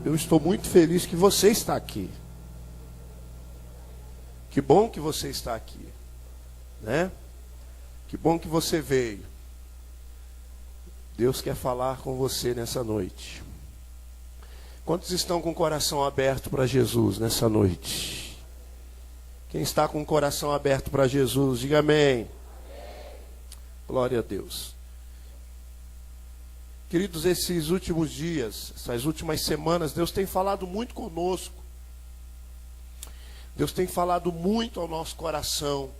eu estou muito feliz que você está aqui. Que bom que você está aqui, né? Que bom que você veio. Deus quer falar com você nessa noite. Quantos estão com o coração aberto para Jesus nessa noite? Quem está com o coração aberto para Jesus, diga amém. Glória a Deus. Queridos, esses últimos dias, essas últimas semanas, Deus tem falado muito conosco. Deus tem falado muito ao nosso coração.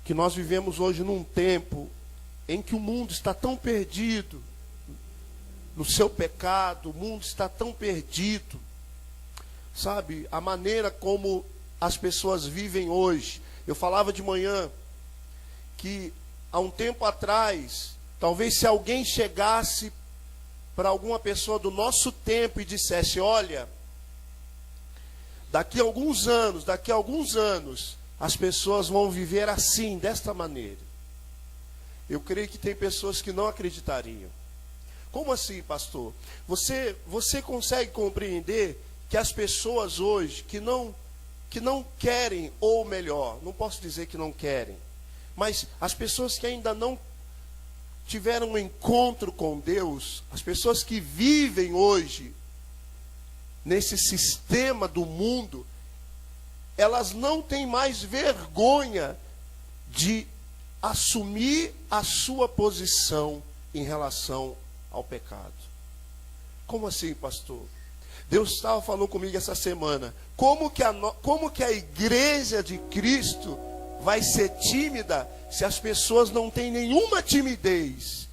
Que nós vivemos hoje num tempo em que o mundo está tão perdido no seu pecado, o mundo está tão perdido. Sabe, a maneira como as pessoas vivem hoje. Eu falava de manhã que há um tempo atrás, talvez se alguém chegasse para alguma pessoa do nosso tempo e dissesse: olha, daqui a alguns anos, as pessoas vão viver assim, desta maneira. Eu creio que tem pessoas que não acreditariam. Como assim, pastor? Você consegue compreender que as pessoas hoje que não querem, ou melhor, não posso dizer que não querem, mas as pessoas que ainda não tiveram um encontro com Deus, as pessoas que vivem hoje nesse sistema do mundo, elas não têm mais vergonha de assumir a sua posição em relação ao pecado. Como assim, pastor? Deus estava falando comigo essa semana. Como que a igreja de Cristo vai ser tímida se as pessoas não têm nenhuma timidez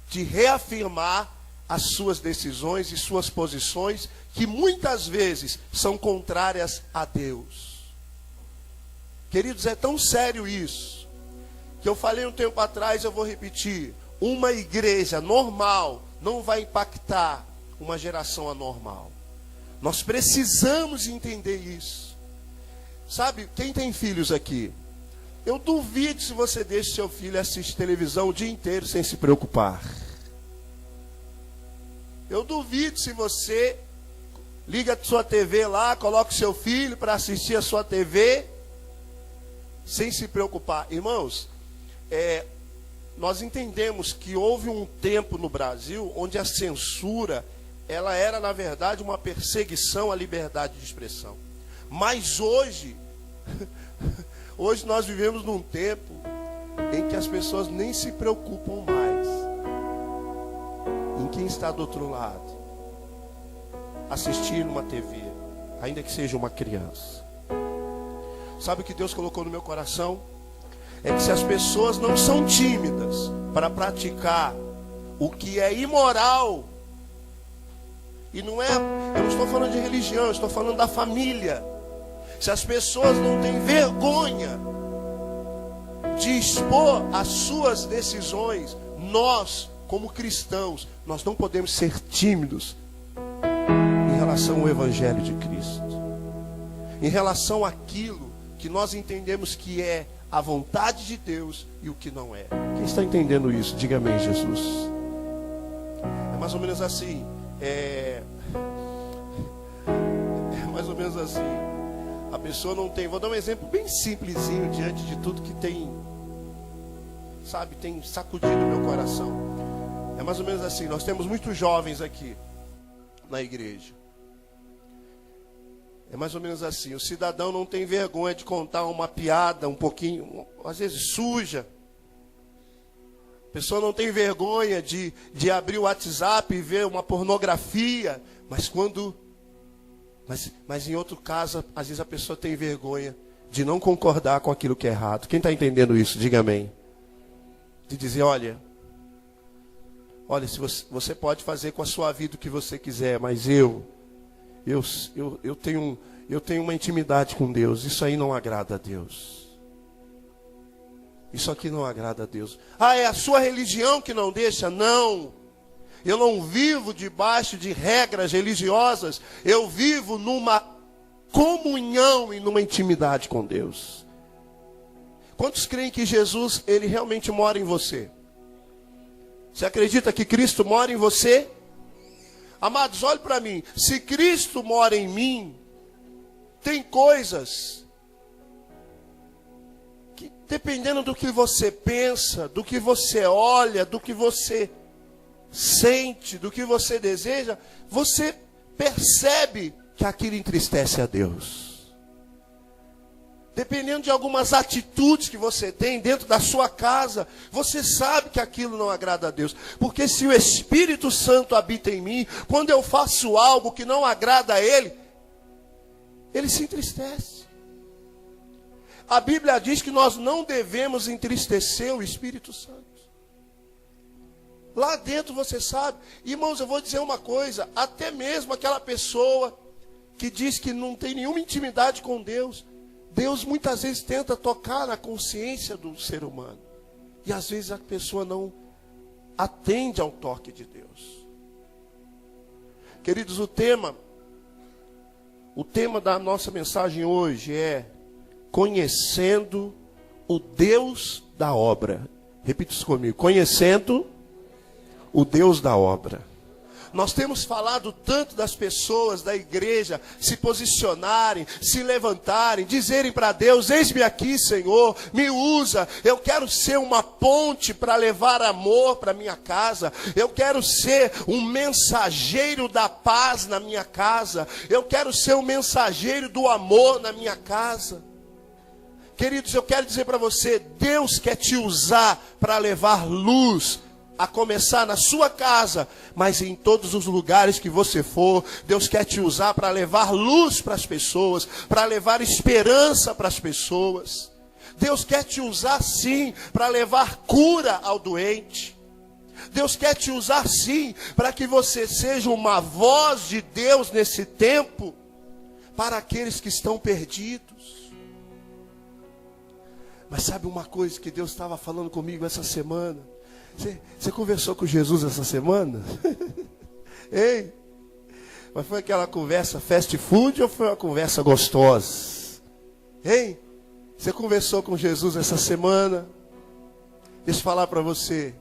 de reafirmar as suas decisões e suas posições, que muitas vezes são contrárias a Deus? Queridos, é tão sério isso, que eu falei um tempo atrás, eu vou repetir: uma igreja normal não vai impactar uma geração anormal. Nós precisamos entender isso. Sabe, quem tem filhos aqui? Eu duvido se você deixa seu filho assistir televisão o dia inteiro sem se preocupar. Eu duvido se você liga a sua TV lá, coloca o seu filho para assistir a sua TV sem se preocupar. Irmãos, nós entendemos que houve um tempo no Brasil onde a censura, ela era na verdade uma perseguição à liberdade de expressão. Mas hoje nós vivemos num tempo em que as pessoas nem se preocupam mais em quem está do outro lado, assistir uma TV, ainda que seja uma criança. Sabe o que Deus colocou no meu coração? É que se as pessoas não são tímidas para praticar o que é imoral, e não é, eu não estou falando de religião, eu estou falando da família. Se as pessoas não têm vergonha de expor as suas decisões, nós, como cristãos, nós não podemos ser tímidos em relação ao Evangelho de Cristo, em relação àquilo que nós entendemos que é a vontade de Deus e o que não é. Quem está entendendo isso? Diga amém, Jesus. É mais ou menos assim. É mais ou menos assim. A pessoa não tem... Vou dar um exemplo bem simplesinho diante de tudo que tem, sabe, tem sacudido o meu coração. É mais ou menos assim. Nós temos muitos jovens aqui na igreja. É mais ou menos assim: o cidadão não tem vergonha de contar uma piada um pouquinho, às vezes suja. A pessoa não tem vergonha de abrir o WhatsApp e ver uma pornografia. Mas em outro caso, às vezes a pessoa tem vergonha de não concordar com aquilo que é errado. Quem está entendendo isso? Diga amém. De dizer: olha, se você pode fazer com a sua vida o que você quiser, mas eu tenho uma intimidade com Deus. Isso aí não agrada a Deus. Isso aqui não agrada a Deus. É a sua religião que não deixa? Não. Eu não vivo debaixo de regras religiosas. Eu vivo numa comunhão e numa intimidade com Deus. Quantos creem que Jesus, ele realmente mora em você? Você acredita que Cristo mora em você? Amados, olhe para mim. Se Cristo mora em mim, tem coisas que, dependendo do que você pensa, do que você olha, do que você sente, do que você deseja, você percebe que aquilo entristece a Deus. Dependendo de algumas atitudes que você tem dentro da sua casa, você sabe que aquilo não agrada a Deus. Porque se o Espírito Santo habita em mim, quando eu faço algo que não agrada a Ele, Ele se entristece. A Bíblia diz que nós não devemos entristecer o Espírito Santo. Lá dentro você sabe. Irmãos, eu vou dizer uma coisa. Até mesmo aquela pessoa que diz que não tem nenhuma intimidade com Deus, Deus muitas vezes tenta tocar na consciência do ser humano. E às vezes a pessoa não atende ao toque de Deus. Queridos, o tema da nossa mensagem hoje é conhecendo o Deus da obra. Repita isso comigo. Conhecendo o Deus da obra. Nós temos falado tanto das pessoas da igreja se posicionarem, se levantarem, dizerem para Deus: eis-me aqui, Senhor, me usa, eu quero ser uma ponte para levar amor para minha casa, eu quero ser um mensageiro da paz na minha casa, eu quero ser um mensageiro do amor na minha casa. Queridos, eu quero dizer para você, Deus quer te usar para levar luz, a começar na sua casa, mas em todos os lugares que você for, Deus quer te usar para levar luz para as pessoas, para levar esperança para as pessoas. Deus quer te usar sim, para levar cura ao doente. Deus quer te usar sim, para que você seja uma voz de Deus nesse tempo, para aqueles que estão perdidos. Mas sabe uma coisa que Deus estava falando comigo essa semana? Você conversou com Jesus essa semana? Ei? Mas foi aquela conversa fast food ou foi uma conversa gostosa? Ei? Você conversou com Jesus essa semana? Deixa eu falar para você.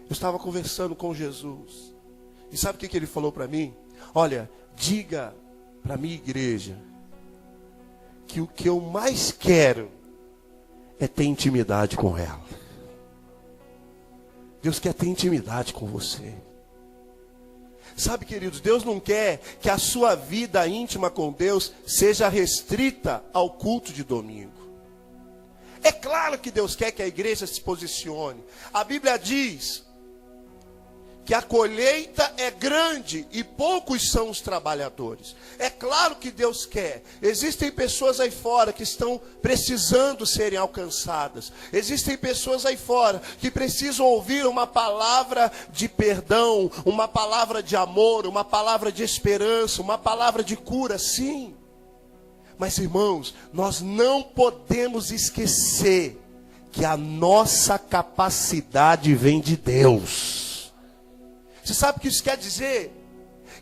Eu estava conversando com Jesus. E sabe o que ele falou para mim? Olha, diga para a minha igreja que o que eu mais quero é ter intimidade com ela. Deus quer ter intimidade com você. Sabe, queridos, Deus não quer que a sua vida íntima com Deus seja restrita ao culto de domingo. É claro que Deus quer que a igreja se posicione. A Bíblia diz que a colheita é grande e poucos são os trabalhadores. É claro que Deus quer. Existem pessoas aí fora que estão precisando serem alcançadas. Existem pessoas aí fora que precisam ouvir uma palavra de perdão, uma palavra de amor, uma palavra de esperança, uma palavra de cura, sim. Mas, irmãos, nós não podemos esquecer que a nossa capacidade vem de Deus. Você sabe o que isso quer dizer?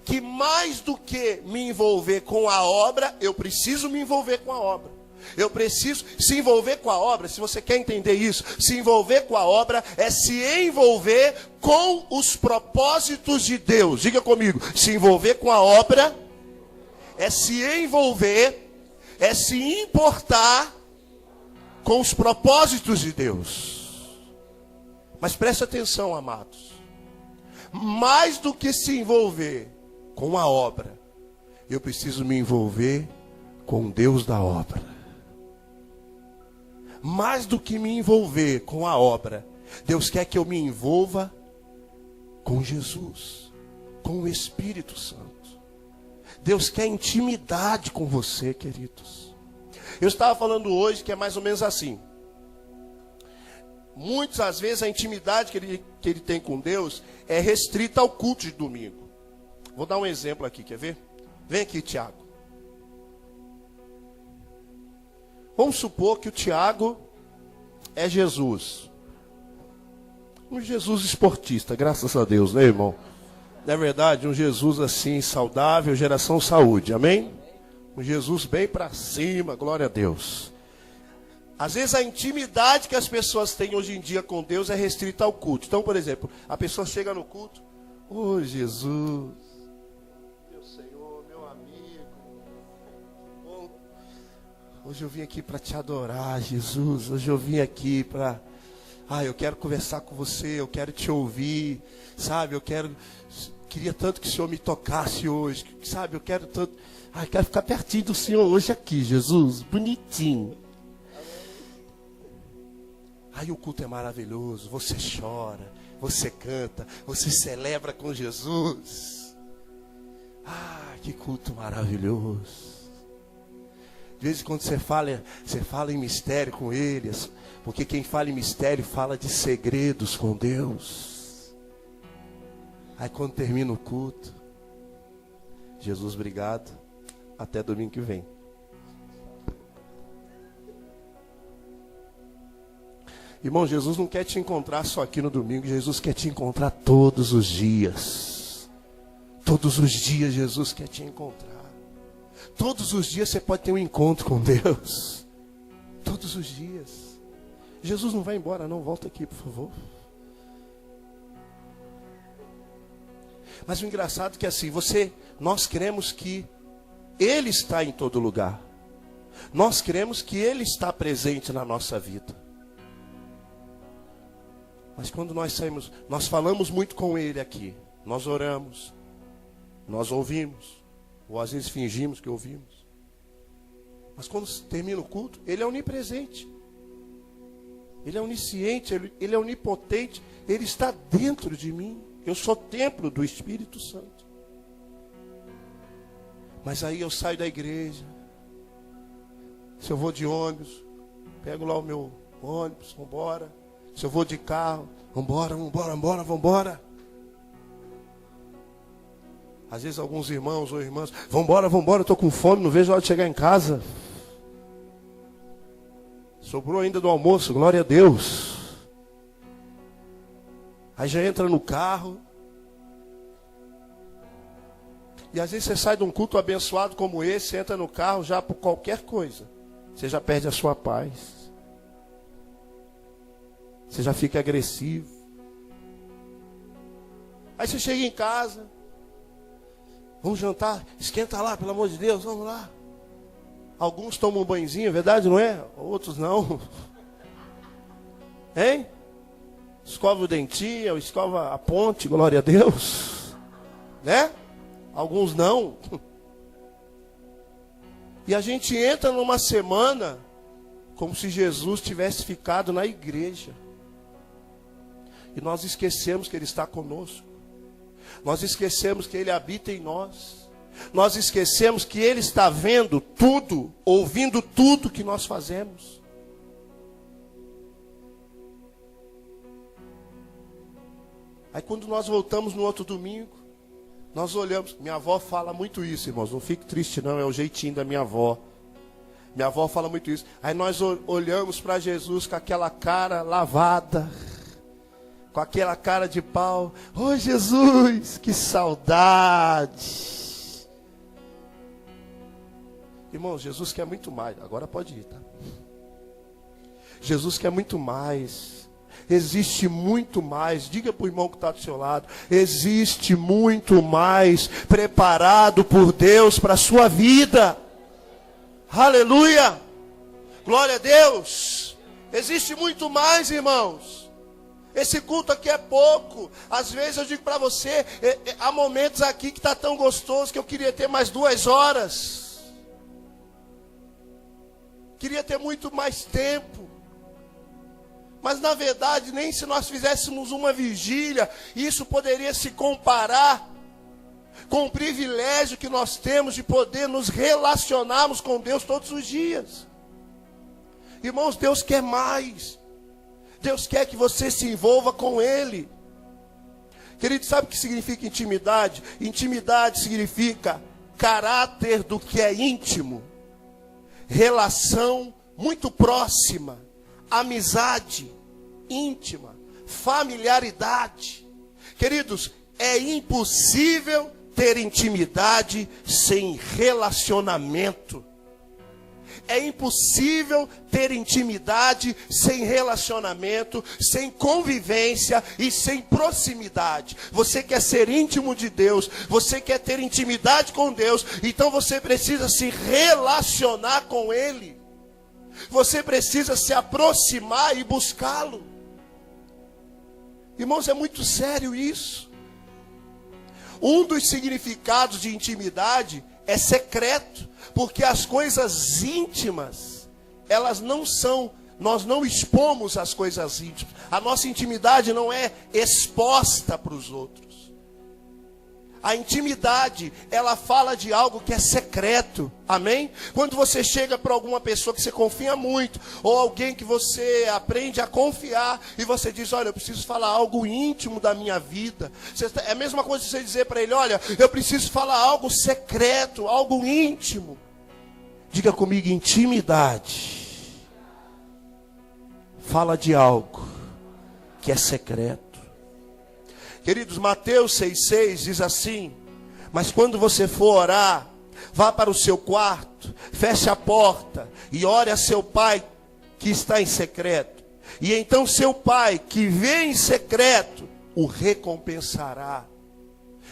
Que mais do que me envolver com a obra, eu preciso me envolver com a obra. Eu preciso se envolver com a obra. Se você quer entender isso, se envolver com a obra é se envolver com os propósitos de Deus. Diga comigo, se envolver com a obra é se envolver, é se importar com os propósitos de Deus. Mas preste atenção, amados. Mais do que se envolver com a obra, eu preciso me envolver com Deus da obra. Mais do que me envolver com a obra, Deus quer que eu me envolva com Jesus, com o Espírito Santo. Deus quer intimidade com você, queridos. Eu estava falando hoje que é mais ou menos assim. Muitas às vezes a intimidade que ele tem com Deus é restrita ao culto de domingo. Vou dar um exemplo aqui, quer ver? Vem aqui, Tiago. Vamos supor que o Tiago é Jesus. Um Jesus esportista, graças a Deus, né, irmão? Não é verdade? Um Jesus assim, saudável, geração saúde, amém? Um Jesus bem para cima, glória a Deus. Às vezes a intimidade que as pessoas têm hoje em dia com Deus é restrita ao culto. Então, por exemplo, a pessoa chega no culto, Oh, Jesus. Meu Senhor, meu amigo. Oh, hoje eu vim aqui para te adorar, Jesus. Hoje eu vim aqui para... eu quero conversar com você, eu quero te ouvir, sabe? Queria tanto que o Senhor me tocasse hoje, sabe? Eu quero tanto... quero ficar pertinho do Senhor hoje aqui, Jesus, bonitinho. O culto é maravilhoso, você chora, você canta, você celebra com Jesus. Que culto maravilhoso. De vez em quando você fala em mistério com Ele, porque quem fala em mistério fala de segredos com Deus. Aí quando termina o culto, Jesus, obrigado, até domingo que vem. Irmão, Jesus não quer te encontrar só aqui no domingo, Jesus quer te encontrar todos os dias. Todos os dias Jesus quer te encontrar. Todos os dias você pode ter um encontro com Deus. Todos os dias. Jesus não vai embora não, volta aqui por favor. Mas o engraçado é que assim, nós cremos que Ele está em todo lugar. Nós cremos que Ele está presente na nossa vida. Mas quando nós saímos, nós falamos muito com Ele aqui. Nós oramos. Nós ouvimos. Ou às vezes fingimos que ouvimos. Mas quando termina o culto, Ele é onipresente. Ele é onisciente, Ele é onipotente. Ele está dentro de mim. Eu sou templo do Espírito Santo. Mas aí eu saio da igreja. Se eu vou de ônibus, pego lá o meu ônibus, vamos embora. Se eu vou de carro, vambora. Às vezes alguns irmãos ou irmãs, vambora, eu estou com fome, não vejo a hora de chegar em casa. Sobrou ainda do almoço, glória a Deus. Aí já entra no carro. E às vezes você sai de um culto abençoado como esse, entra no carro já por qualquer coisa. Você já perde a sua paz. Você já fica agressivo. Aí você chega em casa. Vamos jantar. Esquenta lá, pelo amor de Deus, vamos lá. Alguns tomam um banhozinho, é verdade, não é? Outros não. Hein? Escova o dentinho, escova a ponte, glória a Deus. Né? Alguns não. E a gente entra numa semana como se Jesus tivesse ficado na igreja. E nós esquecemos que Ele está conosco. Nós esquecemos que Ele habita em nós. Nós esquecemos que Ele está vendo tudo, ouvindo tudo que nós fazemos. Aí quando nós voltamos no outro domingo, nós olhamos. Minha avó fala muito isso, irmãos. Não fique triste não, é o jeitinho da minha avó. Minha avó fala muito isso. Aí nós olhamos para Jesus com aquela cara lavada, com aquela cara de pau. Oh Jesus, que saudade. Irmãos, Jesus quer muito mais. Agora pode ir, tá? Jesus quer muito mais. Existe muito mais. Diga para o irmão que está do seu lado. Existe muito mais preparado por Deus para a sua vida. Aleluia. Glória a Deus. Existe muito mais, irmãos. Esse culto aqui é pouco. Às vezes eu digo para você, há momentos aqui que está tão gostoso que eu queria ter mais 2 horas. Queria ter muito mais tempo. Mas na verdade, nem se nós fizéssemos uma vigília, isso poderia se comparar com o privilégio que nós temos de poder nos relacionarmos com Deus todos os dias. Irmãos, Deus quer mais. Deus quer que você se envolva com Ele. Querido, sabe o que significa intimidade? Intimidade significa caráter do que é íntimo, relação muito próxima, amizade íntima, familiaridade. Queridos, é impossível ter intimidade sem relacionamento. é impossível ter intimidade sem relacionamento, sem convivência e sem proximidade. Você quer ser íntimo de Deus, você quer ter intimidade com Deus, então você precisa se relacionar com Ele. Você precisa se aproximar e buscá-lo. Irmãos, é muito sério isso. Um dos significados de intimidade é secreto, porque as coisas íntimas, elas não são, nós não expomos as coisas íntimas. A nossa intimidade não é exposta para os outros. A intimidade, ela fala de algo que é secreto, amém? Quando você chega para alguma pessoa que você confia muito, ou alguém que você aprende a confiar, e você diz, olha, eu preciso falar algo íntimo da minha vida. É a mesma coisa que você dizer para ele, olha, eu preciso falar algo secreto, algo íntimo. Diga comigo, intimidade. Fala de algo que é secreto. Queridos, Mateus 6,6 diz assim: mas quando você for orar, vá para o seu quarto, feche a porta e ore a seu pai que está em secreto. E então seu pai que vê em secreto o recompensará.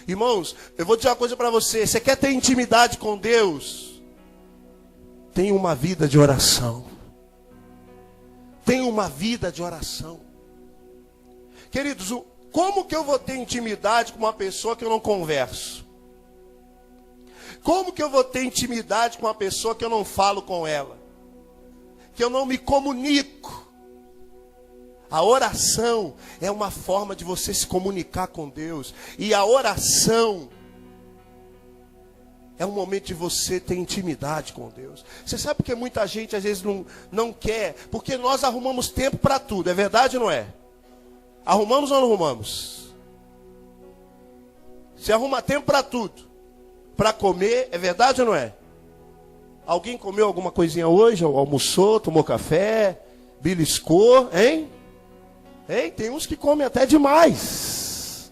Irmãos, eu vou dizer uma coisa para você. Você quer ter intimidade com Deus? Tenha uma vida de oração. Tenha uma vida de oração. Queridos, como que eu vou ter intimidade com uma pessoa que eu não converso? Como que eu vou ter intimidade com uma pessoa que eu não falo com ela? Que eu não me comunico? A oração é uma forma de você se comunicar com Deus. E a oração é um momento de você ter intimidade com Deus. Você sabe porque muita gente às vezes não quer? Porque nós arrumamos tempo para tudo, é verdade ou não é? Arrumamos ou não arrumamos? Você arruma tempo para tudo. Para comer, é verdade ou não é? Alguém comeu alguma coisinha hoje? Almoçou, tomou café, beliscou, hein? Hein? Tem uns que comem até demais.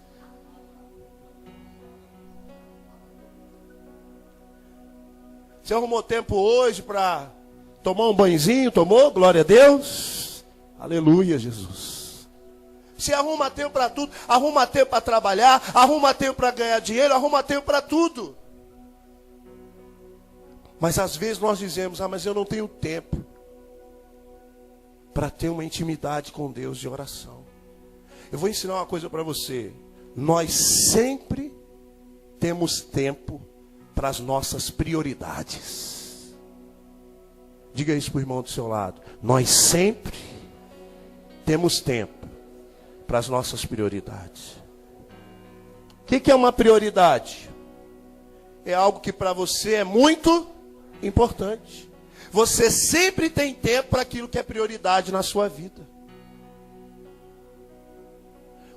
Você arrumou tempo hoje para tomar um banhozinho? Tomou? Glória a Deus. Aleluia, Jesus. Você arruma tempo para tudo, arruma tempo para trabalhar, arruma tempo para ganhar dinheiro, arruma tempo para tudo. Mas às vezes nós dizemos, mas eu não tenho tempo para ter uma intimidade com Deus de oração. Eu vou ensinar uma coisa para você. Nós sempre temos tempo para as nossas prioridades. Diga isso para o irmão do seu lado. Nós sempre temos tempo para as nossas prioridades. O que é uma prioridade? É algo que para você é muito importante. Você sempre tem tempo para aquilo que é prioridade na sua vida.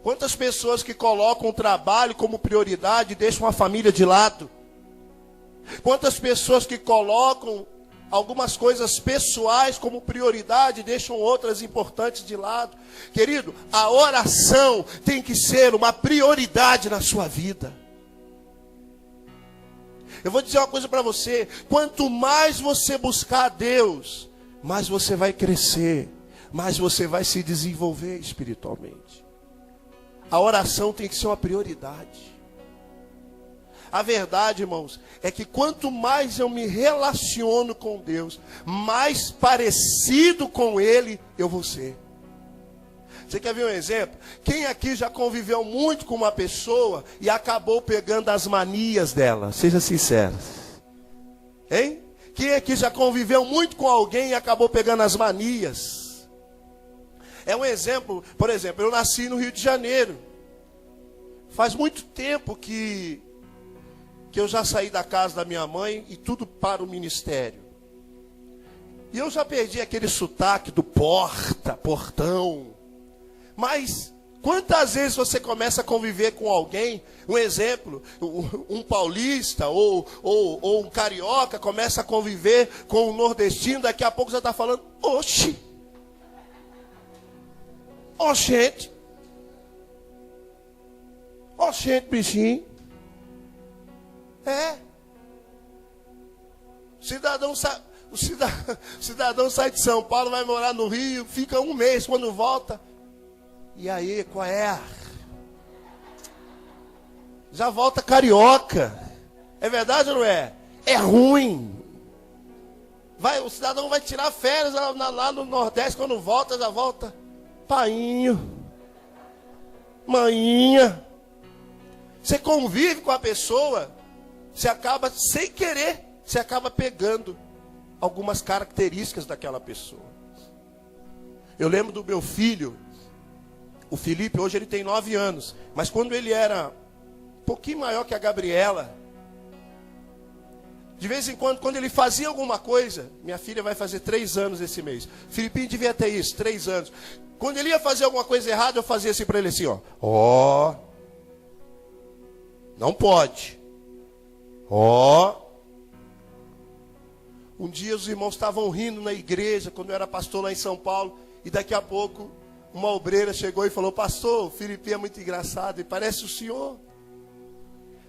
Quantas pessoas que colocam o trabalho como prioridade e deixam a família de lado? Quantas pessoas que colocam algumas coisas pessoais como prioridade, deixam outras importantes de lado. Querido, a oração tem que ser uma prioridade na sua vida. Eu vou dizer uma coisa para você. Quanto mais você buscar a Deus, mais você vai crescer, mais você vai se desenvolver espiritualmente. A oração tem que ser uma prioridade. A verdade, irmãos, é que quanto mais eu me relaciono com Deus, mais parecido com Ele eu vou ser. Você quer ver um exemplo? Quem aqui já conviveu muito com uma pessoa e acabou pegando as manias dela? Seja sincero. Hein? Quem aqui já conviveu muito com alguém e acabou pegando as manias? É um exemplo, por exemplo, eu nasci no Rio de Janeiro. Faz muito tempo que eu já saí da casa da minha mãe e tudo para o ministério. E eu já perdi aquele sotaque do portão. Mas quantas vezes você começa a conviver com alguém, um exemplo, um paulista ou um carioca começa a conviver com um nordestino, daqui a pouco você está falando, oxi, oxente, bichinho. O cidadão sai de São Paulo, vai morar no Rio, fica um mês, quando volta. E aí, qual é? Já volta carioca. É verdade ou não é? É ruim. O cidadão vai tirar férias lá no Nordeste, quando volta, já volta. Painho. Mainha. Você convive com a pessoa, você acaba, sem querer, você acaba pegando algumas características daquela pessoa. Eu lembro do meu filho, o Felipe, hoje ele tem 9 anos. Mas quando ele era um pouquinho maior que a Gabriela, de vez em quando ele fazia alguma coisa, minha filha vai fazer 3 anos esse mês. Filipinho devia ter isso, 3 anos. Quando ele ia fazer alguma coisa errada, eu fazia assim para ele assim, ó. Não pode. Um dia os irmãos estavam rindo na igreja, quando eu era pastor lá em São Paulo, e daqui a pouco uma obreira chegou e falou: pastor, o Felipe é muito engraçado, e parece o senhor.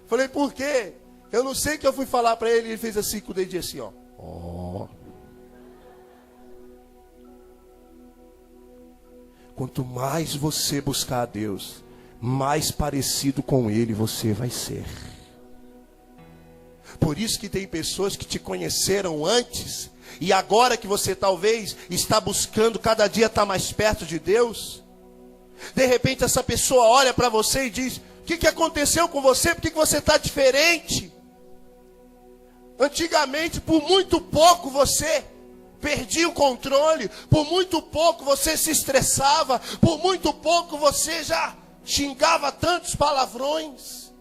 Falei: por quê? Eu não sei o que eu fui falar para ele, e ele fez assim com o dedinho assim, ó. Quanto mais você buscar a Deus, mais parecido com Ele você vai ser. Por isso que tem pessoas que te conheceram antes, e agora que você talvez está buscando cada dia estar mais perto de Deus, de repente essa pessoa olha para você e diz: o que aconteceu com você? Por que você está diferente? Antigamente, por muito pouco você perdia o controle, por muito pouco você se estressava, por muito pouco você já xingava tantos palavrões.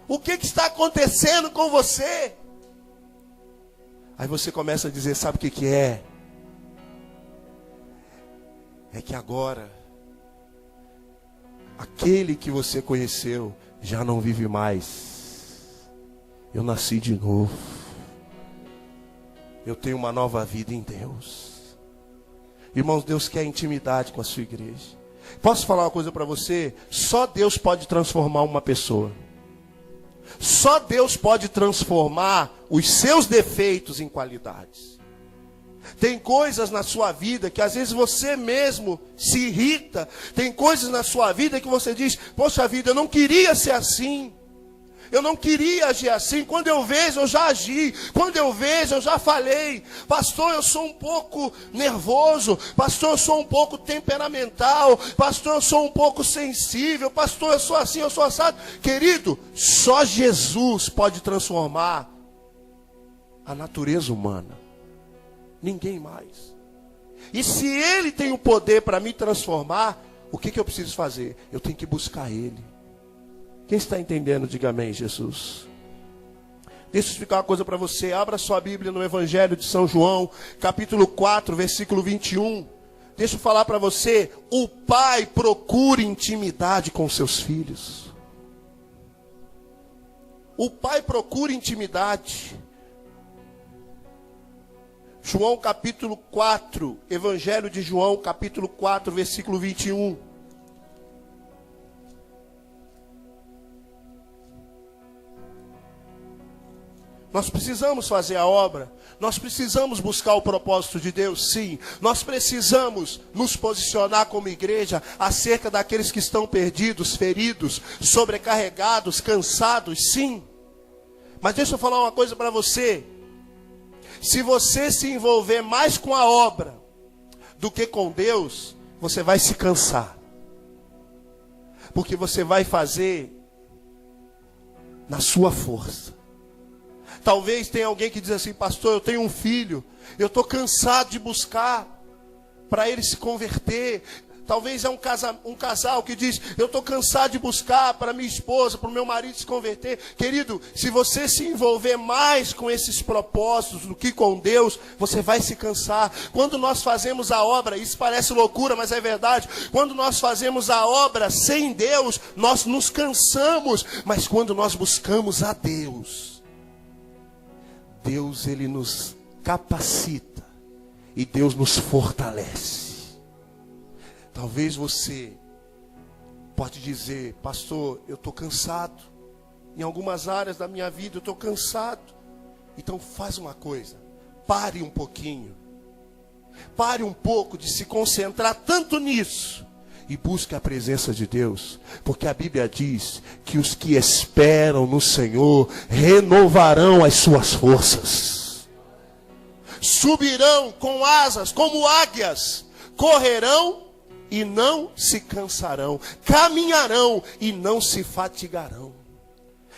O que está acontecendo com você? Aí você começa a dizer: sabe o que é? É que agora aquele que você conheceu já não vive mais. Eu nasci de novo. Eu tenho uma nova vida em Deus. Irmãos, Deus quer intimidade com a sua igreja. Posso falar uma coisa para você? Só Deus pode transformar uma pessoa. Só Deus pode transformar os seus defeitos em qualidades. Tem coisas na sua vida que às vezes você mesmo se irrita. Tem coisas na sua vida que você diz: poxa vida, eu não queria ser assim. Eu não queria agir assim. Quando eu vejo, eu já agi. Quando eu vejo, eu já falei: pastor, eu sou um pouco nervoso. Pastor, eu sou um pouco temperamental. Pastor, eu sou um pouco sensível. Pastor, eu sou assim, eu sou assado. Querido, só Jesus pode transformar a natureza humana. Ninguém mais. E se Ele tem o poder para me transformar, o que eu preciso fazer? Eu tenho que buscar Ele. Quem está entendendo, diga amém, Jesus. Deixa eu explicar uma coisa para você. Abra sua Bíblia no Evangelho de São João, capítulo 4, versículo 21. Deixa eu falar para você. O pai procura intimidade com seus filhos. O pai procura intimidade. João capítulo 4, Evangelho de João, capítulo 4, versículo 21. Nós precisamos fazer a obra, nós precisamos buscar o propósito de Deus, sim. Nós precisamos nos posicionar como igreja acerca daqueles que estão perdidos, feridos, sobrecarregados, cansados, sim. Mas deixa eu falar uma coisa para você. Se você se envolver mais com a obra do que com Deus, você vai se cansar. Porque você vai fazer na sua força. Talvez tenha alguém que diz assim: pastor, eu tenho um filho, eu estou cansado de buscar para ele se converter. Talvez é um casal que diz: eu estou cansado de buscar para minha esposa, para o meu marido se converter. Querido, se você se envolver mais com esses propósitos do que com Deus, você vai se cansar. Quando nós fazemos a obra, isso parece loucura, mas é verdade. Quando nós fazemos a obra sem Deus, nós nos cansamos. Mas quando nós buscamos a Deus, Deus, Ele nos capacita e Deus nos fortalece. Talvez você pode dizer: pastor, eu estou cansado. Em algumas áreas da minha vida eu estou cansado. Então faz uma coisa: pare um pouquinho. Pare um pouco de se concentrar tanto nisso e busque a presença de Deus, porque a Bíblia diz que os que esperam no Senhor renovarão as suas forças. Subirão com asas como águias, correrão e não se cansarão, caminharão e não se fatigarão.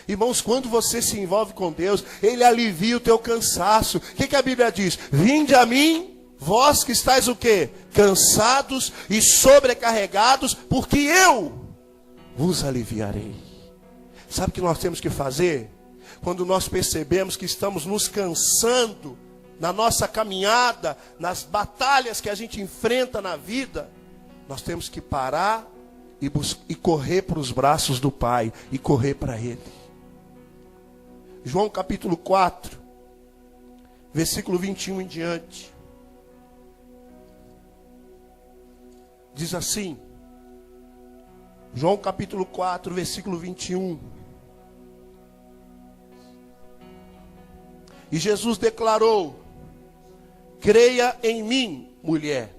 Irmãos, quando você se envolve com Deus, Ele alivia o teu cansaço. O que a Bíblia diz? Vinde a mim, vós que estáis o quê? Cansados e sobrecarregados, porque eu vos aliviarei. Sabe o que nós temos que fazer? Quando nós percebemos que estamos nos cansando na nossa caminhada, nas batalhas que a gente enfrenta na vida, nós temos que parar e correr para os braços do Pai, e correr para Ele. João capítulo 4, versículo 21 em diante. Diz assim, João capítulo 4, versículo 21. E Jesus declarou: creia em mim, mulher.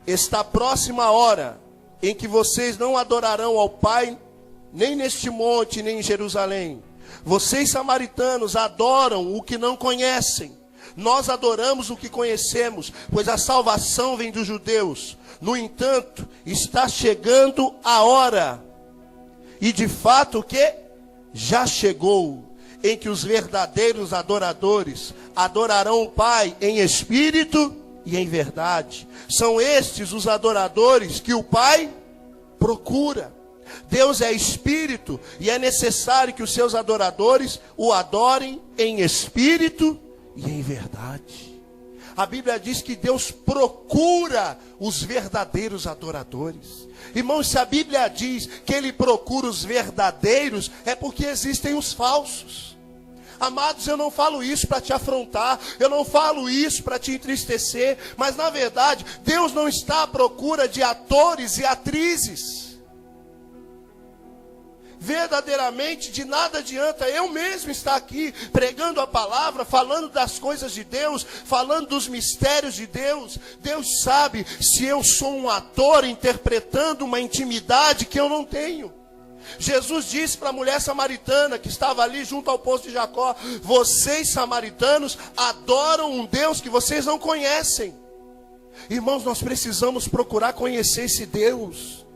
Está próxima a hora em que vocês não adorarão ao Pai, nem neste monte, nem em Jerusalém. Vocês, samaritanos, adoram o que não conhecem. Nós adoramos o que conhecemos, pois a salvação vem dos judeus. No entanto, está chegando a hora, e de fato o que? Já chegou, em que os verdadeiros adoradores adorarão o Pai em espírito e em verdade. São estes os adoradores que o Pai procura. Deus é espírito, e é necessário que os seus adoradores o adorem em espírito e em verdade. A Bíblia diz que Deus procura os verdadeiros adoradores. Irmãos, se a Bíblia diz que Ele procura os verdadeiros, é porque existem os falsos. Amados, eu não falo isso para te afrontar, eu não falo isso para te entristecer, mas na verdade, Deus não está à procura de atores e atrizes. Verdadeiramente, de nada adianta eu mesmo estar aqui pregando a palavra, falando das coisas de Deus, falando dos mistérios de Deus. Deus sabe se eu sou um ator interpretando uma intimidade que eu não tenho. Jesus disse para a mulher samaritana que estava ali junto ao poço de Jacó: vocês, samaritanos, adoram um Deus que vocês não conhecem. Irmãos, nós precisamos procurar conhecer esse Deus.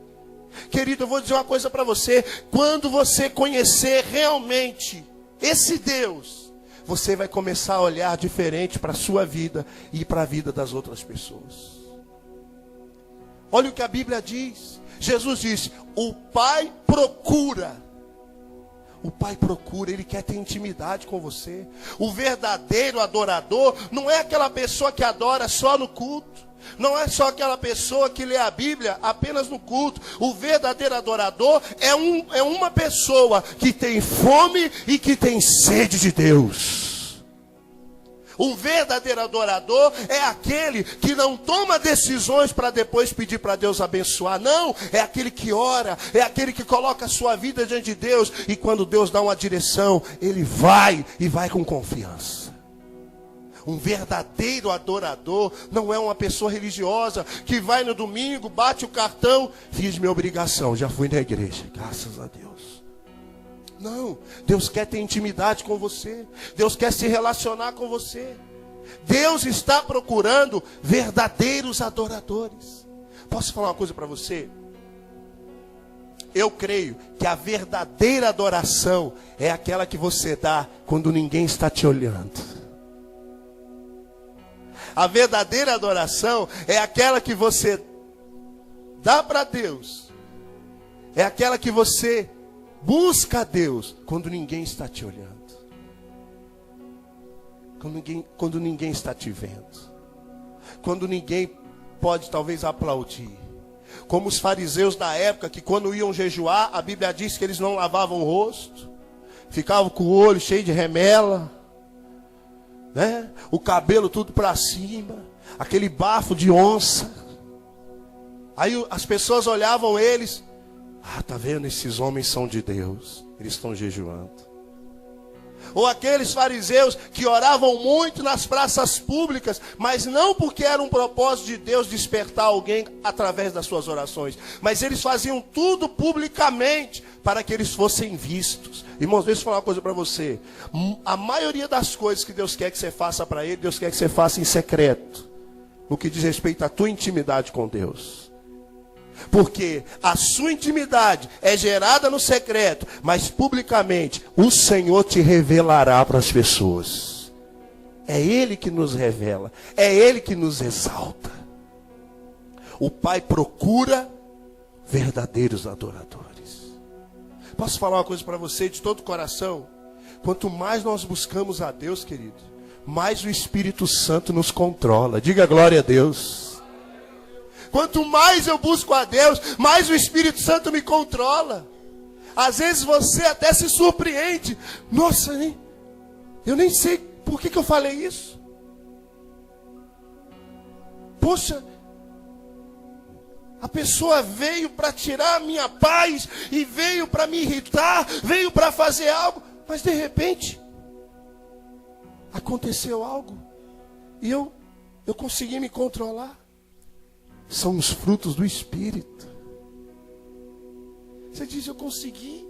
Querido, eu vou dizer uma coisa para você: quando você conhecer realmente esse Deus, você vai começar a olhar diferente para a sua vida e para a vida das outras pessoas. Olha o que a Bíblia diz. Jesus disse: o Pai procura. O Pai procura, Ele quer ter intimidade com você. O verdadeiro adorador não é aquela pessoa que adora só no culto. Não é só aquela pessoa que lê a Bíblia apenas no culto. O verdadeiro adorador é uma pessoa que tem fome e que tem sede de Deus. Um verdadeiro adorador é aquele que não toma decisões para depois pedir para Deus abençoar. Não, é aquele que ora, é aquele que coloca a sua vida diante de Deus. E quando Deus dá uma direção, ele vai e vai com confiança. Um verdadeiro adorador não é uma pessoa religiosa que vai no domingo, bate o cartão, fiz minha obrigação, já fui na igreja, graças a Deus. Não, Deus quer ter intimidade com você. Deus quer se relacionar com você. Deus está procurando verdadeiros adoradores. Posso falar uma coisa para você? Eu creio que a verdadeira adoração é aquela que você dá quando ninguém está te olhando. A verdadeira adoração é aquela que você dá para Deus. É aquela que você busca a Deus quando ninguém está te olhando. Quando ninguém está te vendo. Quando ninguém pode talvez aplaudir. Como os fariseus da época, que quando iam jejuar, a Bíblia diz que eles não lavavam o rosto. Ficavam com o olho cheio de remela. Né? O cabelo tudo para cima, aquele bafo de onça. Aí as pessoas olhavam eles: ah, tá vendo, esses homens são de Deus, eles estão jejuando. Ou aqueles fariseus que oravam muito nas praças públicas, mas não porque era um propósito de Deus despertar alguém através das suas orações, mas eles faziam tudo publicamente para que eles fossem vistos. Irmãos, deixa eu falar uma coisa para você. A maioria das coisas que Deus quer que você faça para Ele, Deus quer que você faça em secreto, no que diz respeito à tua intimidade com Deus. Porque a sua intimidade é gerada no secreto, mas publicamente o Senhor te revelará para as pessoas. É Ele que nos revela, é Ele que nos exalta. O Pai procura verdadeiros adoradores. Posso falar uma coisa para você de todo o coração? Quanto mais nós buscamos a Deus, querido, mais o Espírito Santo nos controla. Diga glória a Deus. Quanto mais eu busco a Deus, mais o Espírito Santo me controla. Às vezes você até se surpreende. Nossa, eu nem sei por que eu falei isso. Poxa, a pessoa veio para tirar a minha paz, e veio para me irritar, veio para fazer algo, mas de repente aconteceu algo e eu consegui me controlar. São os frutos do Espírito. Você diz, eu consegui.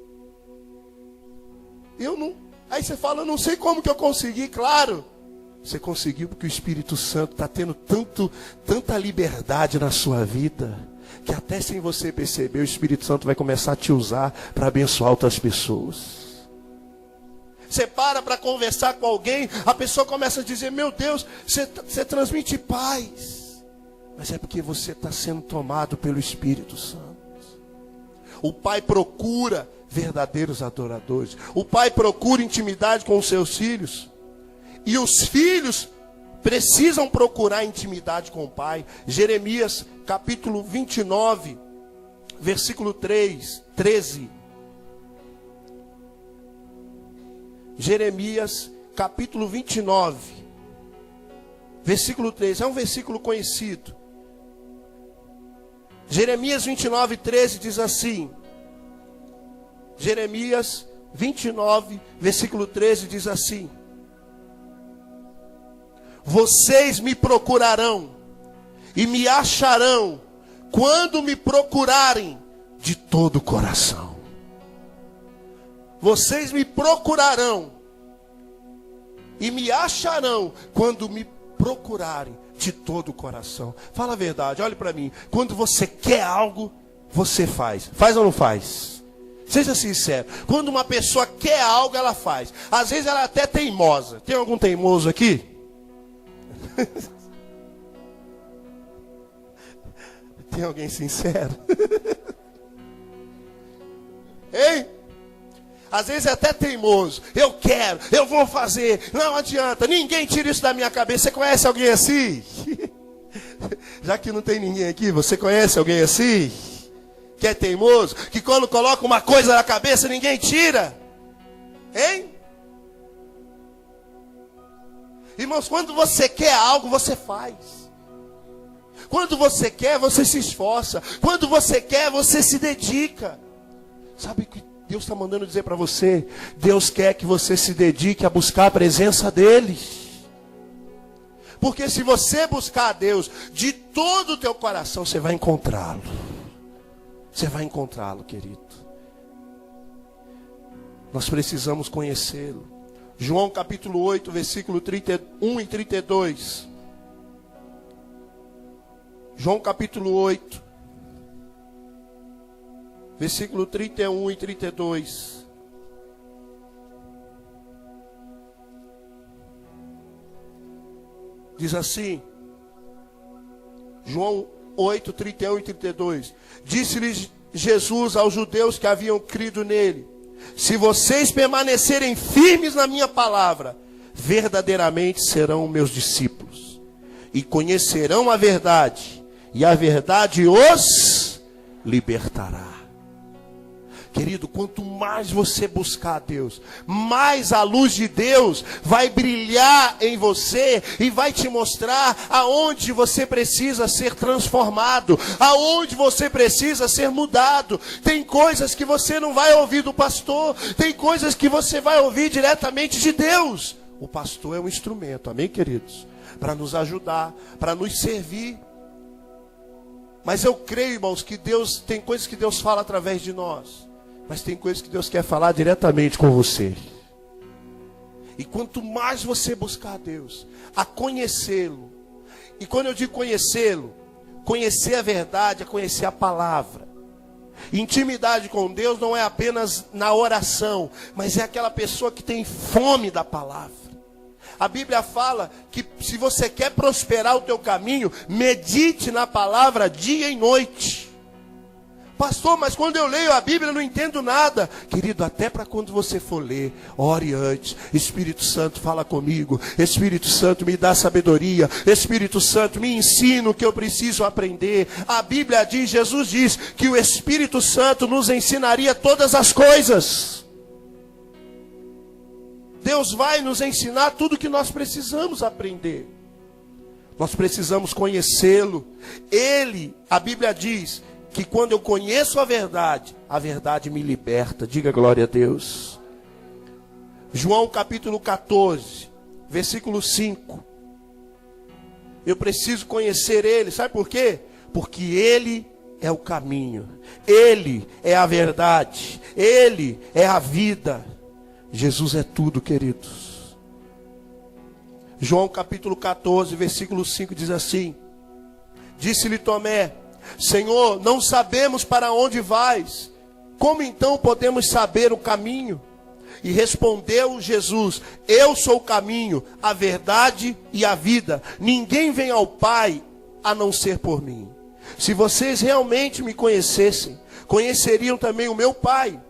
Eu não. Aí você fala, eu não sei como que eu consegui. Claro, você conseguiu porque o Espírito Santo está tendo tanta liberdade na sua vida, que até sem você perceber, o Espírito Santo vai começar a te usar para abençoar outras pessoas. Você para conversar com alguém, a pessoa começa a dizer, meu Deus, você transmite paz. Mas é porque você está sendo tomado pelo Espírito Santo. O Pai procura verdadeiros adoradores. O Pai procura intimidade com os seus filhos. E os filhos precisam procurar intimidade com o Pai. Jeremias capítulo 29, versículo 13. Jeremias capítulo 29, versículo 13. É um versículo conhecido. Jeremias 29, 13 diz assim. Jeremias 29, versículo 13 diz assim: vocês me procurarão e me acharão quando me procurarem de todo o coração. Vocês me procurarão e me acharão quando me procurarem de todo o coração. Fala a verdade, olhe para mim. Quando você quer algo, você faz. Faz ou não faz? Seja sincero. Quando uma pessoa quer algo, ela faz. Às vezes ela é até teimosa. Tem algum teimoso aqui? Tem alguém sincero? Hein? Às vezes é até teimoso. Eu quero, eu vou fazer. Não adianta, ninguém tira isso da minha cabeça. Você conhece alguém assim? Já que não tem ninguém aqui, você conhece alguém assim? Que é teimoso? Que quando coloca uma coisa na cabeça, ninguém tira? Hein? Irmãos, quando você quer algo, você faz. Quando você quer, você se esforça. Quando você quer, você se dedica. Sabe o que Deus está mandando dizer para você? Deus quer que você se dedique a buscar a presença dEle. Porque se você buscar a Deus de todo o teu coração, você vai encontrá-lo. Você vai encontrá-lo, querido. Nós precisamos conhecê-lo. João capítulo 8, versículo 31 e 32. João capítulo 8, versículo 31 e 32. Diz assim, João 8, 31 e 32. Disse-lhes Jesus aos judeus que haviam crido nele: se vocês permanecerem firmes na minha palavra, verdadeiramente serão meus discípulos, e conhecerão a verdade, e a verdade os libertará. Querido, quanto mais você buscar a Deus, mais a luz de Deus vai brilhar em você e vai te mostrar aonde você precisa ser transformado, aonde você precisa ser mudado. Tem coisas que você não vai ouvir do pastor, tem coisas que você vai ouvir diretamente de Deus. O pastor é um instrumento, amém, queridos? Para nos ajudar, para nos servir. Mas eu creio, irmãos, que Deus, tem coisas que Deus fala através de nós. Mas tem coisas que Deus quer falar diretamente com você. E quanto mais você buscar a Deus, a conhecê-lo. E quando eu digo conhecê-lo, conhecer a verdade, é conhecer a palavra. Intimidade com Deus não é apenas na oração, mas é aquela pessoa que tem fome da palavra. A Bíblia fala que se você quer prosperar o teu caminho, medite na palavra dia e noite. Pastor, mas quando eu leio a Bíblia eu não entendo nada. Querido, até para quando você for ler, ore antes. Espírito Santo, fala comigo. Espírito Santo, me dá sabedoria. Espírito Santo, me ensina o que eu preciso aprender. A Bíblia diz, Jesus diz, que o Espírito Santo nos ensinaria todas as coisas. Deus vai nos ensinar tudo o que nós precisamos aprender. Nós precisamos conhecê-lo. Ele, a Bíblia diz, que quando eu conheço a verdade me liberta. Diga glória a Deus. João capítulo 14, versículo 5. Eu preciso conhecer Ele, sabe por quê? Porque Ele é o caminho, Ele é a verdade, Ele é a vida. Jesus é tudo, queridos. João capítulo 14, versículo 5 diz assim: disse-lhe Tomé: Senhor, não sabemos para onde vais, como então podemos saber o caminho? E respondeu Jesus: eu sou o caminho, a verdade e a vida. Ninguém vem ao Pai a não ser por mim. Se vocês realmente me conhecessem, conheceriam também o meu Pai.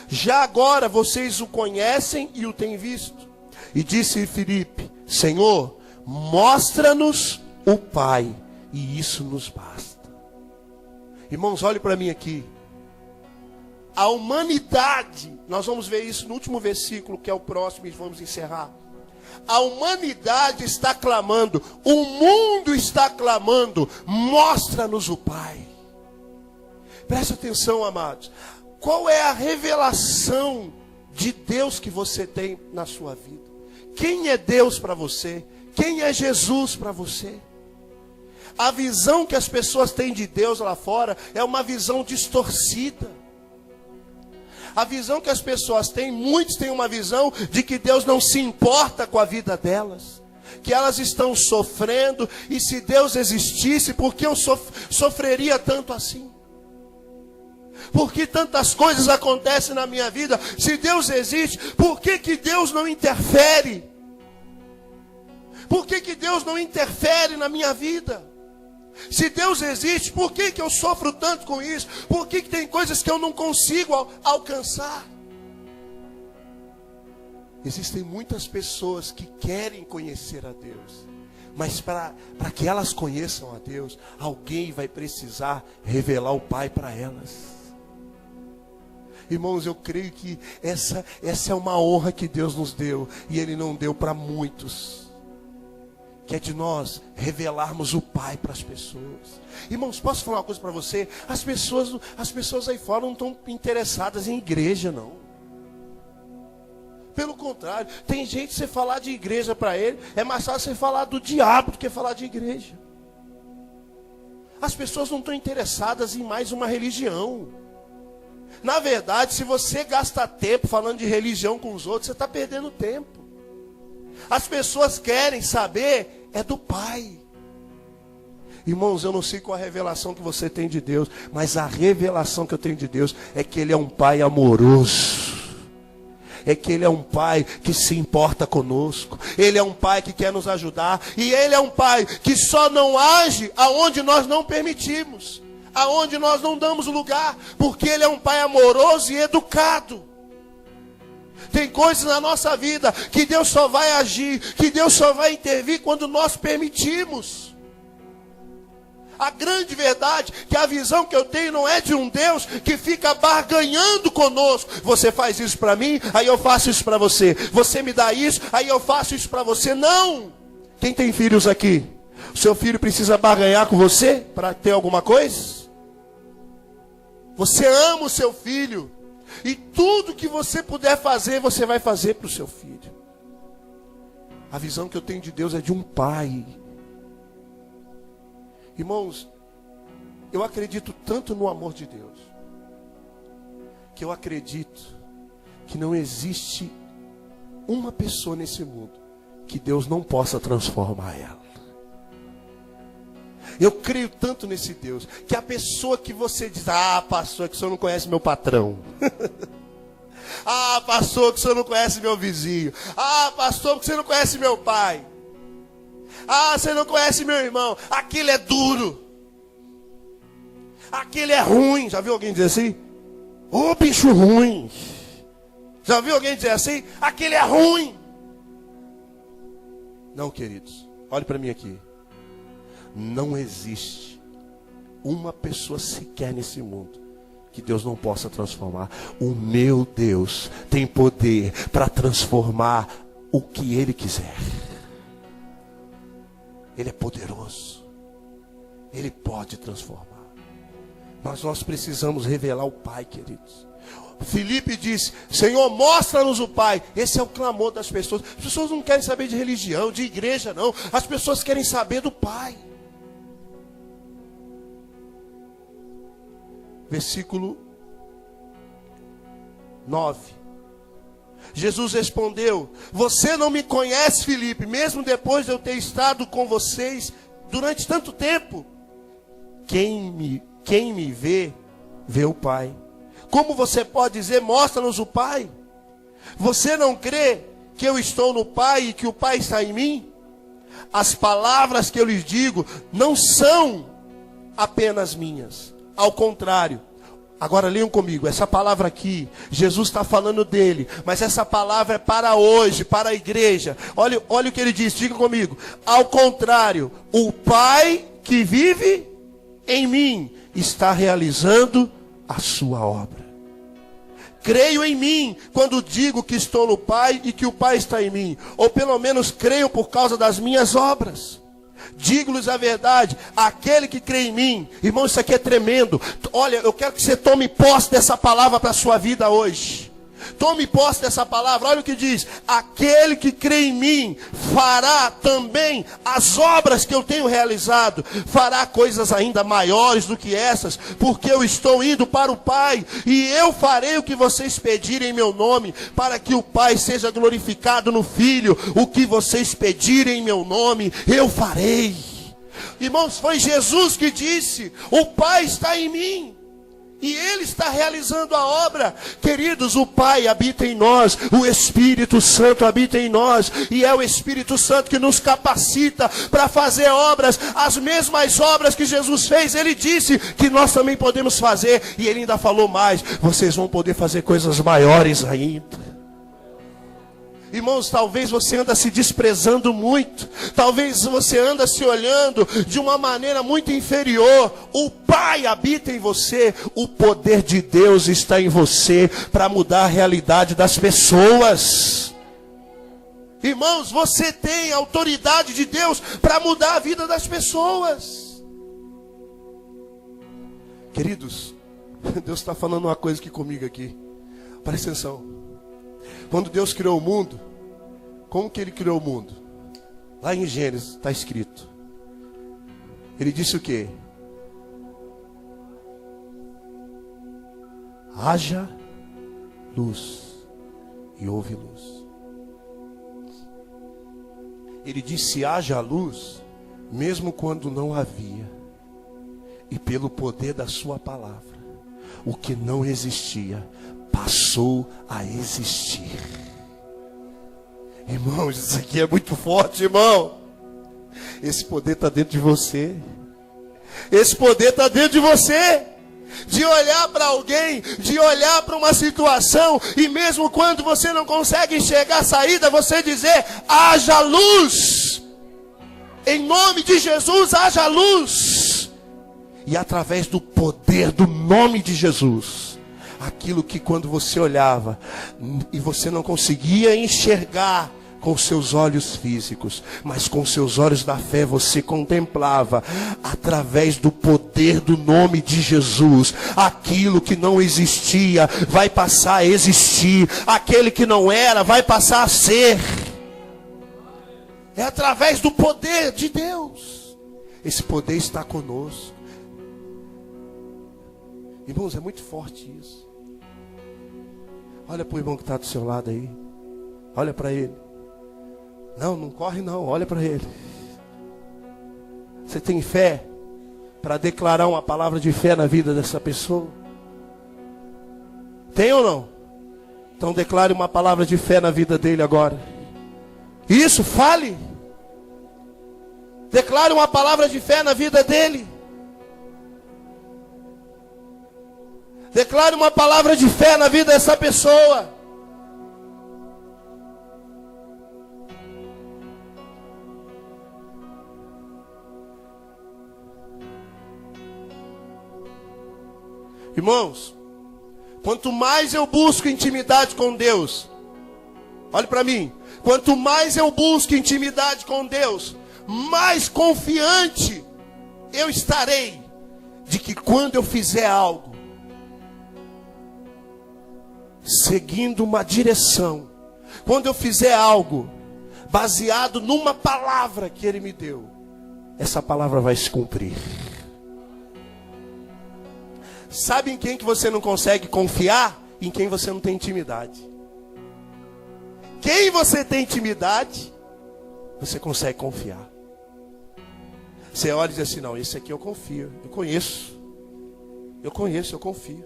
Já agora vocês o conhecem e o têm visto. E disse Filipe: Senhor, mostra-nos o Pai, e isso nos basta. Irmãos, olhe para mim aqui. A humanidade, nós vamos ver isso no último versículo, que é o próximo, e vamos encerrar. A humanidade está clamando, o mundo está clamando: mostra-nos o Pai. Preste atenção, amados. Qual é a revelação de Deus que você tem na sua vida? Quem é Deus para você? Quem é Jesus para você? A visão que as pessoas têm de Deus lá fora é uma visão distorcida. A visão que as pessoas têm, muitos têm uma visão de que Deus não se importa com a vida delas, que elas estão sofrendo, e se Deus existisse, por que eu sofreria tanto assim? Por que tantas coisas acontecem na minha vida? Se Deus existe, por que Deus não interfere? Por que Deus não interfere na minha vida? Se Deus existe, por que eu sofro tanto com isso? Por que tem coisas que eu não consigo alcançar? Existem muitas pessoas que querem conhecer a Deus, mas para que elas conheçam a Deus, alguém vai precisar revelar o Pai para elas. Irmãos, eu creio que essa é uma honra que Deus nos deu, e Ele não deu para muitos, que é de nós revelarmos o Pai para as pessoas. Irmãos, posso falar uma coisa para você? As pessoas aí fora não estão interessadas em igreja, não. Pelo contrário, tem gente que você falar de igreja para ele, é mais fácil você falar do diabo do que falar de igreja. As pessoas não estão interessadas em mais uma religião. Na verdade, se você gasta tempo falando de religião com os outros, você está perdendo tempo. As pessoas querem saber do Pai. Irmãos, eu não sei qual a revelação que você tem de Deus, mas a revelação que eu tenho de Deus é que Ele é um Pai amoroso. É que Ele é um Pai que se importa conosco. Ele é um Pai que quer nos ajudar. E Ele é um Pai que só não age aonde nós não permitimos, aonde nós não damos lugar, porque Ele é um Pai amoroso e educado. Tem coisas na nossa vida que Deus só vai agir, que Deus só vai intervir quando nós permitimos. A grande verdade, que a visão que eu tenho não é de um Deus que fica barganhando conosco. Você faz isso para mim, aí eu faço isso para você. Você me dá isso, aí eu faço isso para você. Não! Quem tem filhos aqui? O seu filho precisa barganhar com você para ter alguma coisa? Você ama o seu filho. E tudo que você puder fazer, você vai fazer para o seu filho. A visão que eu tenho de Deus é de um pai. Irmãos, eu acredito tanto no amor de Deus, que eu acredito que não existe uma pessoa nesse mundo que Deus não possa transformar ela. Eu creio tanto nesse Deus, que a pessoa que você diz, pastor, que o senhor não conhece meu patrão. Pastor, que o senhor não conhece meu vizinho. Pastor, que você não conhece meu pai. Você não conhece meu irmão. Aquele é duro. Aquele é ruim. Já viu alguém dizer assim? Ô bicho ruim. Já viu alguém dizer assim? Aquele é ruim. Não, queridos. Olhe para mim aqui. Não existe uma pessoa sequer nesse mundo que Deus não possa transformar. O meu Deus tem poder para transformar o que Ele quiser. Ele é poderoso. Ele pode transformar. Mas nós precisamos revelar o Pai, queridos. Filipe disse, Senhor, mostra-nos o Pai. Esse é o clamor das pessoas. As pessoas não querem saber de religião, de igreja, não. As pessoas querem saber do Pai. Versículo 9. Jesus respondeu, você não me conhece, Filipe, mesmo depois de eu ter estado com vocês durante tanto tempo. Quem me vê, vê o Pai. Como você pode dizer, mostra-nos o Pai? Você não crê que eu estou no Pai e que o Pai está em mim? As palavras que eu lhes digo não são apenas minhas. Ao contrário. Agora leiam comigo, essa palavra aqui, Jesus está falando dele, mas essa palavra é para hoje, para a igreja. Olha o que ele diz, diga comigo. Ao contrário, o Pai que vive em mim está realizando a sua obra. Creio em mim quando digo que estou no Pai e que o Pai está em mim. Ou pelo menos creio por causa das minhas obras. Digo-lhes a verdade, aquele que crê em mim, irmão, isso aqui é tremendo. Olha, eu quero que você tome posse dessa palavra para a sua vida hoje. Tome posse dessa palavra, olha o que diz. Aquele que crê em mim fará também as obras que eu tenho realizado. Fará coisas ainda maiores do que essas, porque eu estou indo para o Pai. E eu farei o que vocês pedirem em meu nome, para que o Pai seja glorificado no Filho. O que vocês pedirem em meu nome, eu farei. Irmãos, foi Jesus que disse, o Pai está em mim. E Ele está realizando a obra. Queridos, o Pai habita em nós. O Espírito Santo habita em nós. E é o Espírito Santo que nos capacita para fazer obras. As mesmas obras que Jesus fez, Ele disse que nós também podemos fazer. E Ele ainda falou mais. Vocês vão poder fazer coisas maiores ainda. Irmãos, talvez você anda se desprezando muito. Talvez você anda se olhando de uma maneira muito inferior. O Pai habita em você. O poder de Deus está em você para mudar a realidade das pessoas. Irmãos, você tem a autoridade de Deus para mudar a vida das pessoas. Queridos, Deus está falando uma coisa aqui comigo aqui. Presta atenção. Quando Deus criou o mundo, como que Ele criou o mundo? Lá em Gênesis está escrito. Ele disse o quê? Haja luz, e houve luz. Ele disse haja luz, mesmo quando não havia. E pelo poder da sua palavra, o que não existia passou a existir. Irmãos, isso aqui é muito forte, irmão. Esse poder está dentro de você. Esse poder está dentro de você. De olhar para alguém, de olhar para uma situação, e mesmo quando você não consegue enxergar a saída, você dizer, haja luz. Em nome de Jesus, haja luz. E através do poder do nome de Jesus, aquilo que quando você olhava e você não conseguia enxergar com seus olhos físicos, mas com seus olhos da fé você contemplava, através do poder do nome de Jesus, aquilo que não existia vai passar a existir, aquele que não era vai passar a ser. É através do poder de Deus. Esse poder está conosco. Irmãos, é muito forte isso. Olha para o irmão que está do seu lado aí. Olha para ele. Não corre não, olha para ele. Você tem fé para declarar uma palavra de fé na vida dessa pessoa? Tem ou não? Então declare uma palavra de fé na vida dele agora. Isso, fale. Declare uma palavra de fé na vida dele. Declare uma palavra de fé na vida dessa pessoa. Irmãos, quanto mais eu busco intimidade com Deus, olhe para mim, quanto mais eu busco intimidade com Deus, mais confiante eu estarei de que quando eu fizer algo, seguindo uma direção, quando eu fizer algo baseado numa palavra que Ele me deu, essa palavra vai se cumprir. Sabe em quem que você não consegue confiar? Em quem você não tem intimidade. Quem você tem intimidade, você consegue confiar. Você olha e diz assim, não, esse aqui eu confio, eu conheço, eu confio.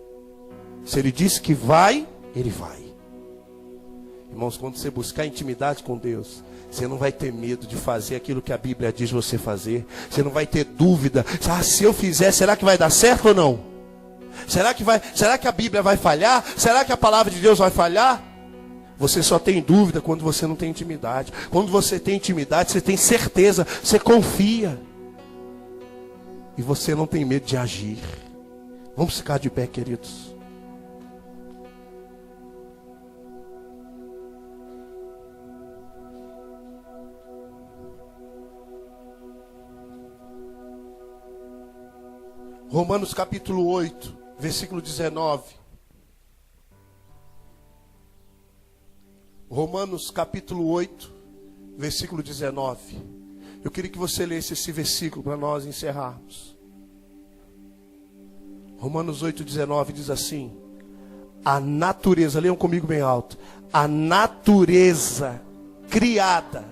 Se ele disse que vai, ele vai. Irmãos, quando você buscar intimidade com Deus, você não vai ter medo de fazer aquilo que a Bíblia diz você fazer. Você não vai ter dúvida, se eu fizer, será que vai dar certo ou não? Será que a Bíblia vai falhar? Será que a palavra de Deus vai falhar? Você só tem dúvida quando você não tem intimidade. Quando você tem intimidade, você tem certeza, você confia. E você não tem medo de agir. Vamos ficar de pé, queridos. Romanos capítulo 8, versículo 19. Romanos capítulo 8, versículo 19. Eu queria que você lesse esse versículo para nós encerrarmos. Romanos 8, 19 diz assim: a natureza, leiam comigo bem alto, a natureza criada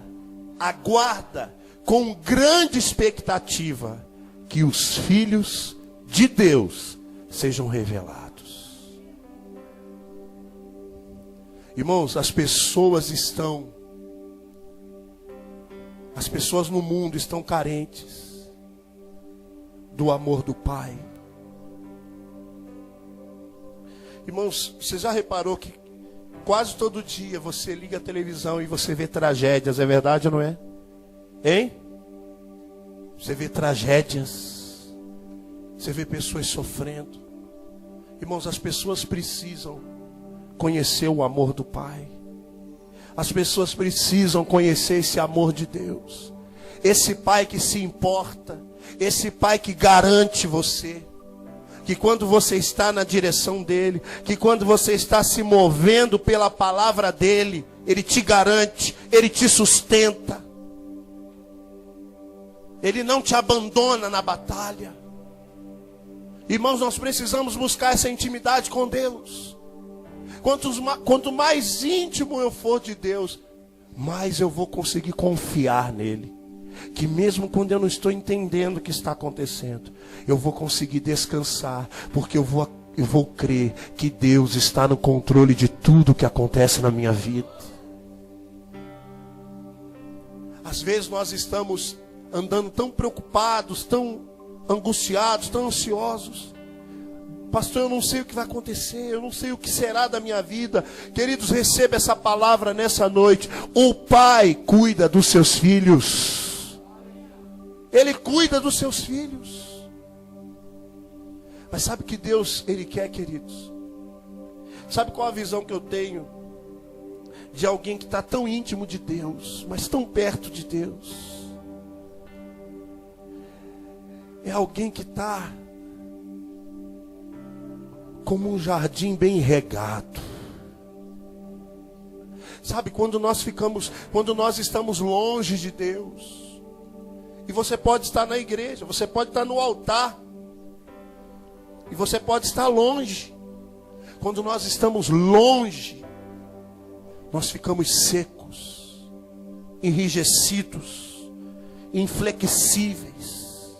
aguarda com grande expectativa que os filhos de Deus sejam revelados. Irmãos, as pessoas no mundo estão carentes do amor do Pai. Irmãos, você já reparou que quase todo dia você liga a televisão e você vê tragédias, é verdade ou não é? Hein? Você vê tragédias. Você vê pessoas sofrendo. Irmãos, as pessoas precisam conhecer o amor do Pai. As pessoas precisam conhecer esse amor de Deus. Esse Pai que se importa. Esse Pai que garante você. Que quando você está na direção dEle, que quando você está se movendo pela palavra dEle, Ele te garante, Ele te sustenta. Ele não te abandona na batalha. Irmãos, nós precisamos buscar essa intimidade com Deus. Quanto mais íntimo eu for de Deus, mais eu vou conseguir confiar nele. Que mesmo quando eu não estou entendendo o que está acontecendo, eu vou conseguir descansar, porque eu vou crer que Deus está no controle de tudo que acontece na minha vida. Às vezes nós estamos andando tão preocupados, tão angustiados, tão ansiosos. Pastor, eu não sei o que vai acontecer, eu não sei o que será da minha vida. Queridos, receba essa palavra nessa noite. O Pai cuida dos seus filhos. Ele cuida dos seus filhos. Mas sabe o que Deus, Ele quer, queridos? Sabe qual a visão que eu tenho de alguém que está tão íntimo de Deus, mas tão perto de Deus? É alguém que está como um jardim bem regado. Sabe, quando nós estamos longe de Deus, e você pode estar na igreja, você pode estar no altar, e você pode estar longe. Quando nós estamos longe, nós ficamos secos, enrijecidos, inflexíveis,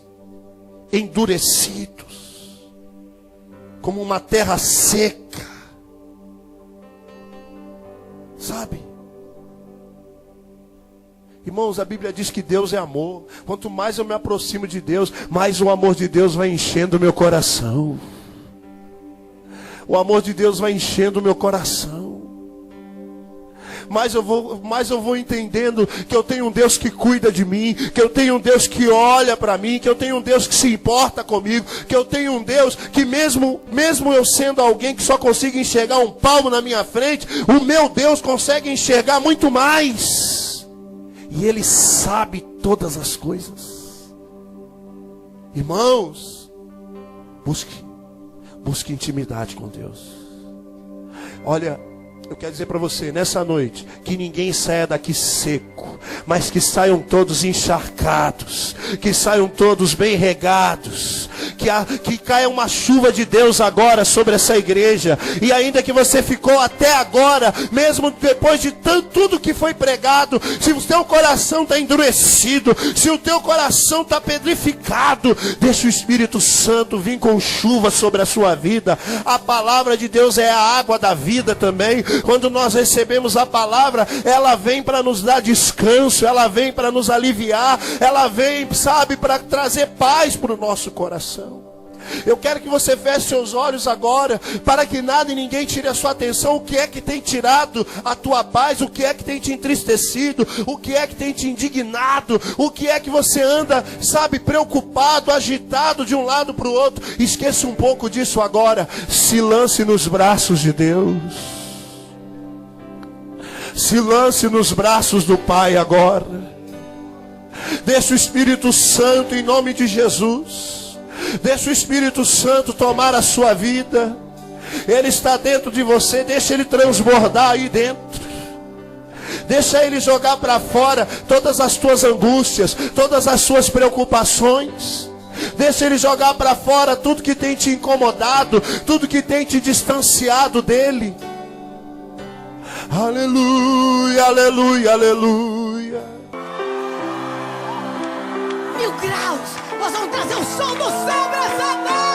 endurecidos, como uma terra seca. Sabe? Irmãos, a Bíblia diz que Deus é amor. Quanto mais eu me aproximo de Deus, mais o amor de Deus vai enchendo o meu coração. O amor de Deus vai enchendo o meu coração. Mas eu vou entendendo que eu tenho um Deus que cuida de mim, que eu tenho um Deus que olha para mim, que eu tenho um Deus que se importa comigo, que eu tenho um Deus que mesmo eu sendo alguém que só consiga enxergar um palmo na minha frente, o meu Deus consegue enxergar muito mais. E Ele sabe todas as coisas. Irmãos, busque intimidade com Deus. Olha, eu quero dizer para você, nessa noite, que ninguém saia daqui seco, mas que saiam todos encharcados, que saiam todos bem regados, que caia uma chuva de Deus agora sobre essa igreja. E ainda que você ficou até agora, mesmo depois de tudo que foi pregado, se o teu coração está endurecido, se o teu coração está pedrificado, deixa o Espírito Santo vir com chuva sobre a sua vida. A palavra de Deus é a água da vida também. Quando nós recebemos a palavra, ela vem para nos dar descanso, ela vem para nos aliviar, ela vem, sabe, para trazer paz para o nosso coração. Eu quero que você feche seus olhos agora, para que nada e ninguém tire a sua atenção. O que é que tem tirado a tua paz? O que é que tem te entristecido? O que é que tem te indignado? O que é que você anda, sabe, preocupado, agitado de um lado para o outro? Esqueça um pouco disso agora. Se lance nos braços de Deus. Se lance nos braços do Pai agora. Deixa o Espírito Santo, em nome de Jesus, deixa o Espírito Santo tomar a sua vida. Ele está dentro de você. Deixa Ele transbordar aí dentro. Deixa Ele jogar para fora todas as tuas angústias, todas as suas preocupações. Deixa Ele jogar para fora tudo que tem te incomodado, tudo que tem te distanciado dEle. Aleluia, aleluia, aleluia. 1000 graus, nós vamos trazer o som do céu pra essa noite.